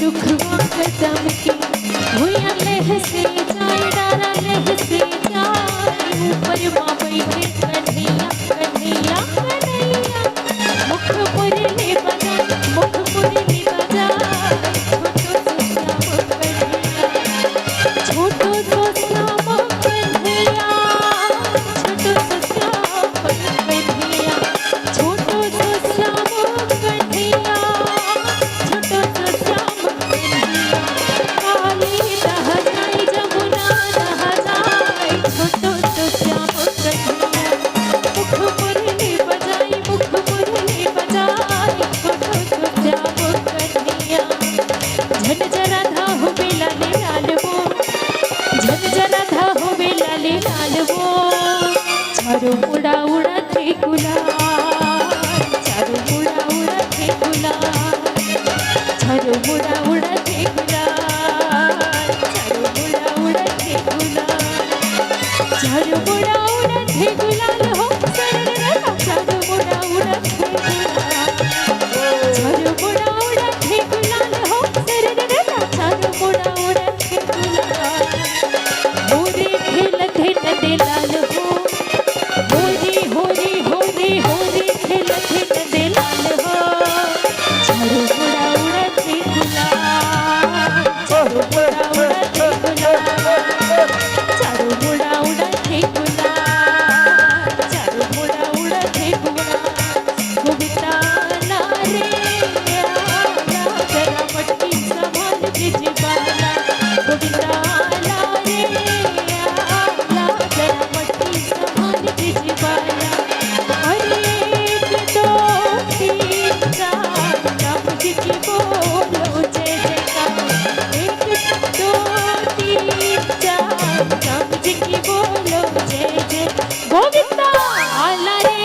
रुखवा कदम के भुया लह से जाए डारा लह से जाए ऊपर माँ बैठे कन्हैया कन्हैया कन्हैया मुख मुरली बजा मुख मुरली बजा छोटो सो श्याम कन्हैया छोटो सो श्याम कन्हैया छोटो सो श्याम कन्हैया छोटो सो श्याम कन्हैया काली रह जाए जमुना रह जाए छोटो सो श्याम कन्हैया मुख मुरली बजाई मुख मुरली बजाई छोटो सो श्याम कन्हैया झन जरा धा हो बेला ले लाल वो झन जरा धा हो बेला ले लाल वो चारो उड़ा उड़ा थे गुलाल चारो उड़ा उड़ा थे गुलाल चारो उड़ा उड़ा थे गुलाल चारो उड़ा उड़ा थे गुलाल चारो उड़ा उड़ा थे गुलाल हो सररा चारो उड़ा उड़ा थे गुलाल चारो उड़ा उड़ा थे गुलाल हो सररा चारो उड़ा उड़ा थे गुलाल होरे खेलत है नदे लाल हो होरी होरी होरी होरी खेलत है नदे लाल हो चारो उड़ा उड़ा थे गुलाल चारो उड़ा उड़ा थे गुलाल चारो उड़ा उड़ा थे गुलाल चारो उड़ा उड़ा थे गुलाल गोविंदा ला रे आला जरा मटकी संभाल के जीवाला गोविंदा ला रे आला जरा मटकी संभाल के जीवाला अरे एक दो तीन चार राम जी की बोलो जय जयकार एक दो तीन चार राम जी की बोलो जय जय गोविंदा आला रे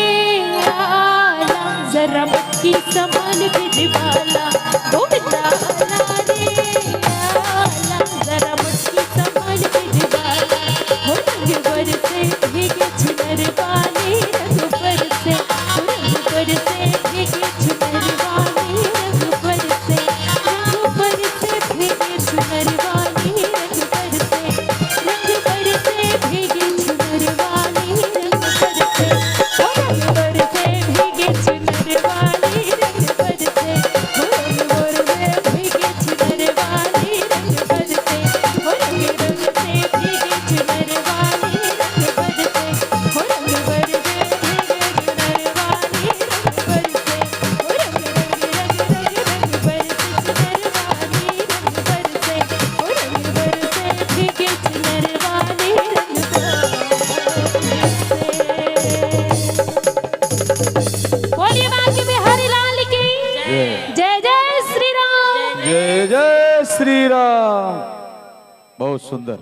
आला जरा मटकी संभाल के जीवाला गोविंदा आला रे आला जरा मटकी संभाल के जीवाला हो रंग बरसे भीगे चुनर वाली रंग बरसे हो रंग बरसे भीगे चुनर वाली रंग बरसे भीगे चुनर वाली रंग बरसे भीगे चुनर वाली रंग बरसे हो रंग बरसे भीगे चुनर वाली रंग बरसे हो रंग बरसे भीगे चुनर वाली रंग बरसे हो रंग बरसे भीगे चुनर वाली रंग बरसे हो रंग बरसे भीगे चुनर वाली रंग बरसे हो रंग रंग रंग रंग बरसे चुनर वाली रंग बरसे हो रंग बरसे भीगे चुनर वाली रंग बरसे बोलिए बाकी बिहारी लाल की जय जय श्री राम जय जय श्री राम। बहुत सुंदर।